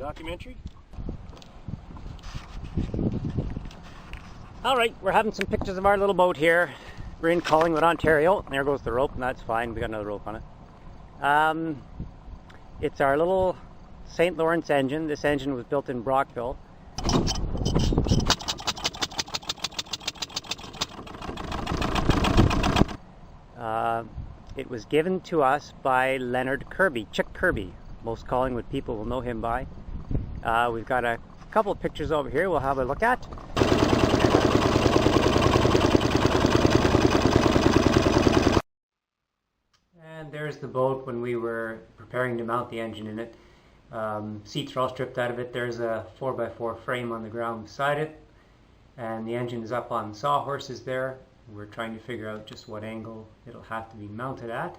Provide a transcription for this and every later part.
documentary. Alright, we're having some pictures of our little boat here. We're in Collingwood, Ontario. There goes the rope, and that's fine. We got another rope on it. It's our little St. Lawrence engine. This engine was built in Brockville. It was given to us by Leonard Kirby, Chick Kirby. Most Collingwood people will know him by. We've got a couple of pictures over here we'll have a look at. And there's the boat when we were preparing to mount the engine in it. Seats are all stripped out of it. There's a 4x4 frame on the ground beside it, and the engine is up on sawhorses there. We're trying to figure out just what angle it'll have to be mounted at.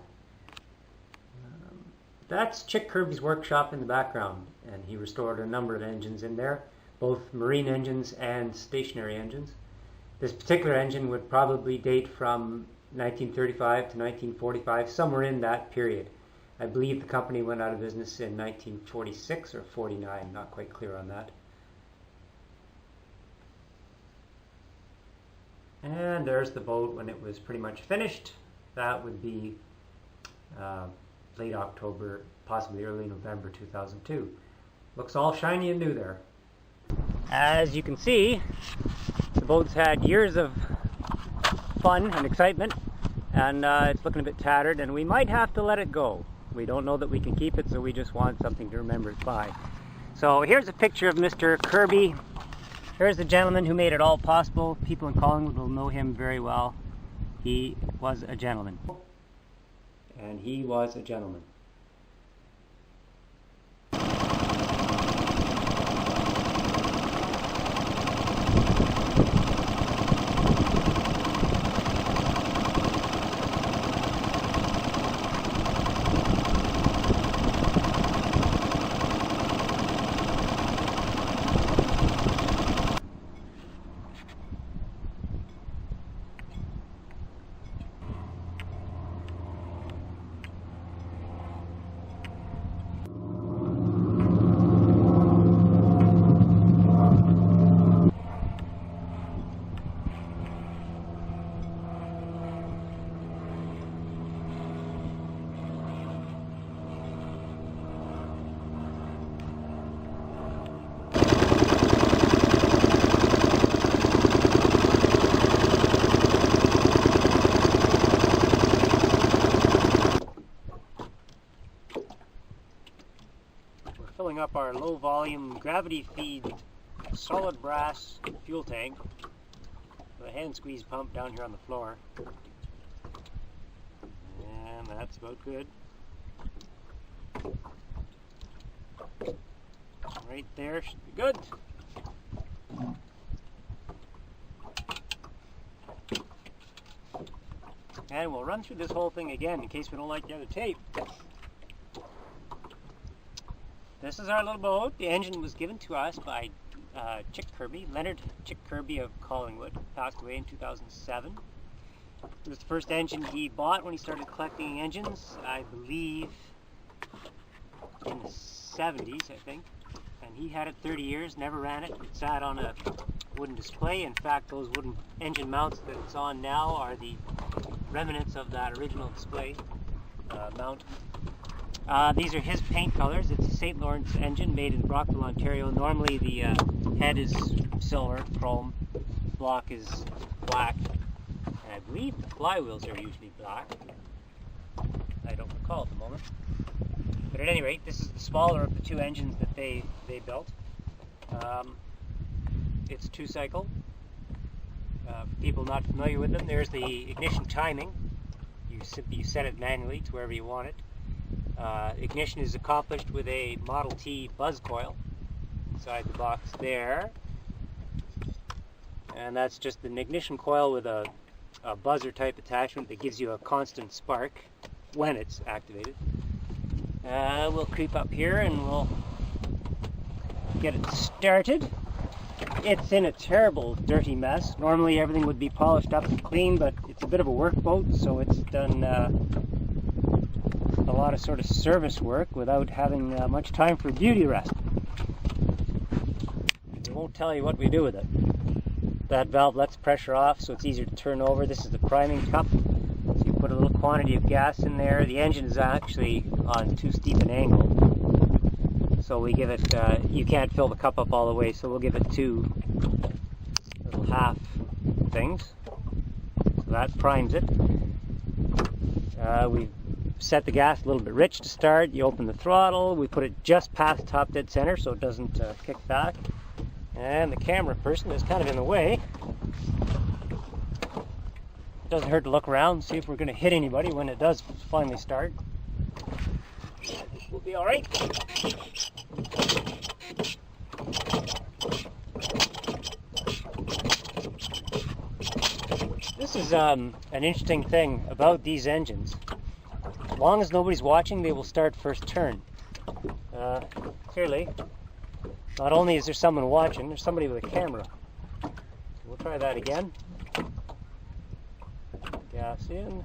That's Chick Kirby's workshop in the background, and he restored a number of engines in there, both marine engines and stationary engines. This particular engine would probably date from 1935 to 1945, somewhere in that period. I believe the company went out of business in 1946 or 49, not quite clear on that. And there's the boat when it was pretty much finished. That would be late October, possibly early November 2002. Looks all shiny and new there. As you can see, the boat's had years of fun and excitement, and it's looking a bit tattered, and we might have to let it go. We don't know that we can keep it, so we just want something to remember it by. So here's a picture of Mr. Kirby. Here's the gentleman who made it all possible. People in Collingwood will know him very well. He was a gentleman. And he was a gentleman. Filling up our low volume gravity feed solid brass fuel tank with a hand squeeze pump down here on the floor, and that's about good. Right there should be good. And we'll run through this whole thing again in case we don't like the other tape. This is our little boat. The engine was given to us by Chick Kirby, Leonard Chick Kirby of Collingwood, passed away in 2007. It was the first engine he bought when he started collecting engines, I believe in the 70s, I think. And he had it 30 years, never ran it. It sat on a wooden display. In fact, those wooden engine mounts that it's on now are the remnants of that original display mount. These are his paint colors. It's a St. Lawrence engine made in Brockville, Ontario. Normally the head is silver, chrome, block is black, and I believe the flywheels are usually black. I don't recall at the moment. But at any rate, this is the smaller of the two engines that they built. It's two-cycle. For people not familiar with them, there's the ignition timing. You set it manually to wherever you want it. Ignition is accomplished with a Model T buzz coil inside the box there, and that's just an ignition coil with a buzzer type attachment that gives you a constant spark when it's activated. We'll creep up here and we'll get it started. It's in a terrible dirty mess. Normally everything would be polished up and clean, but it's a bit of a work boat, so it's done a lot of sort of service work without having much time for beauty rest. won't tell you what we do with it. That valve lets pressure off, so it's easier to turn over. This is the priming cup. So you put a little quantity of gas in there. The engine is actually on too steep an angle, so we give it, you can't fill the cup up all the way, so we'll give it 2 little half things. So that primes it. We set the gas a little bit rich to start. You open the throttle. We put it just past top dead center so it doesn't kick back. And the camera person is kind of in the way. It doesn't hurt to look around, see if we're going to hit anybody when it does finally start. We'll be all right. This is an interesting thing about these engines. As long as nobody's watching, they will start first turn. Clearly, not only is there someone watching, there's somebody with a camera. So we'll try that again. Gas in.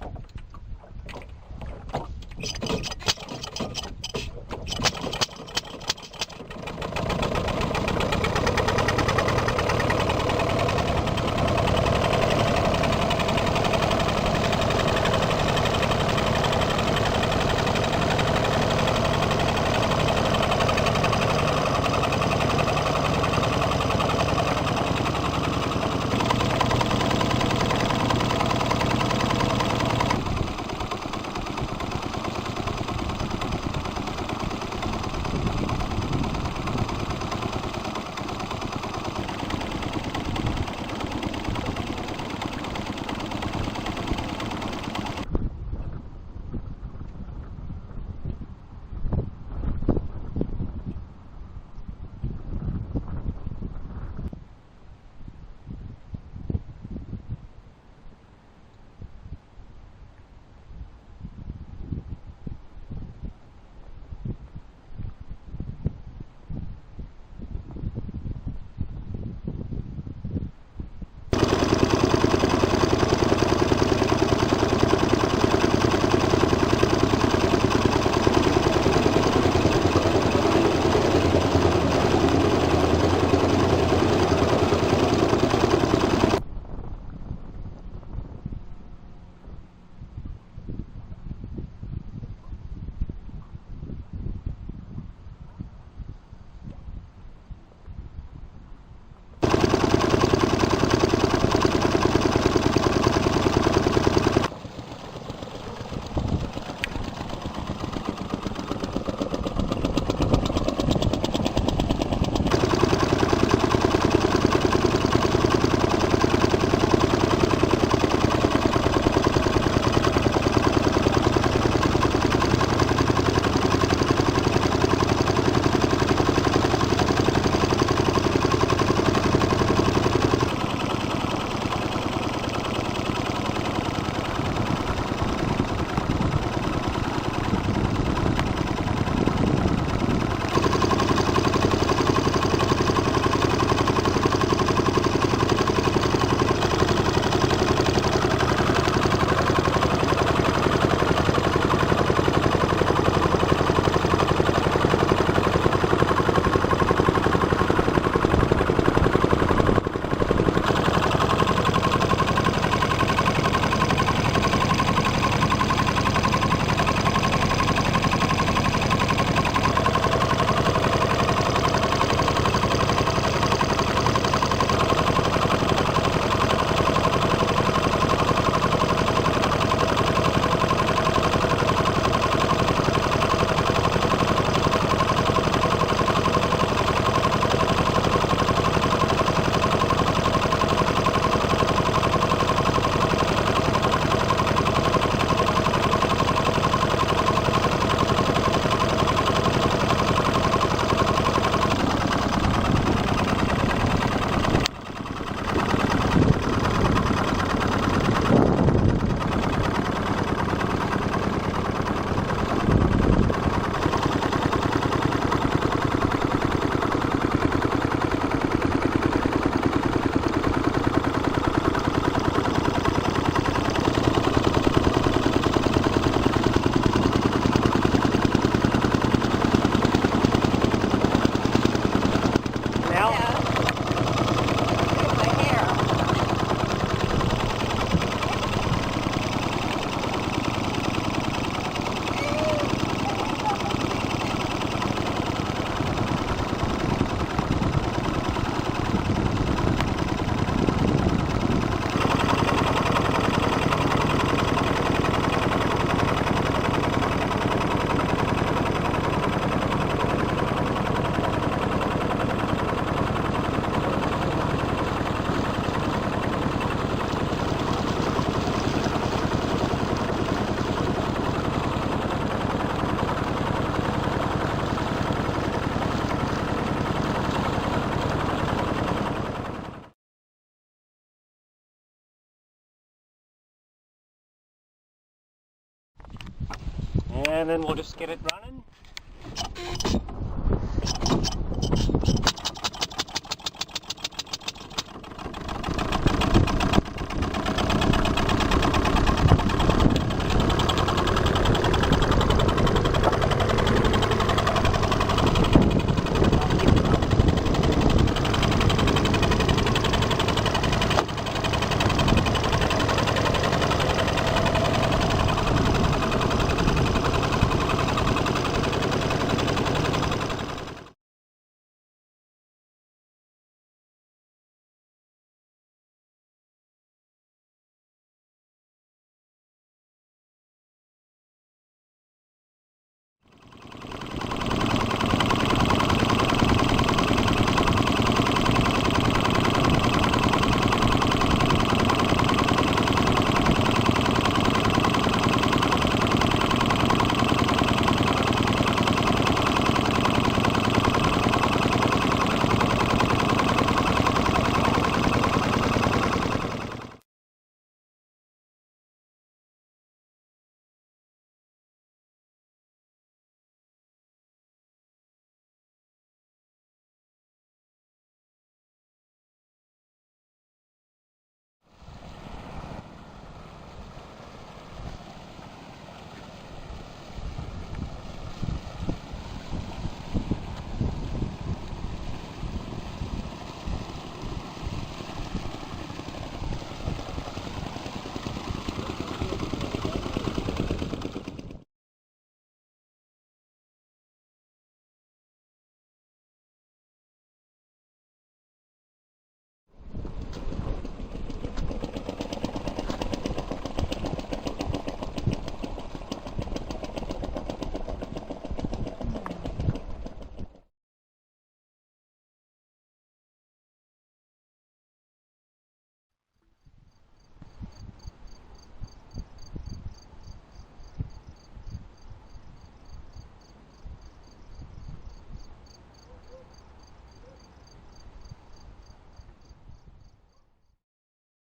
and then we'll just get it running.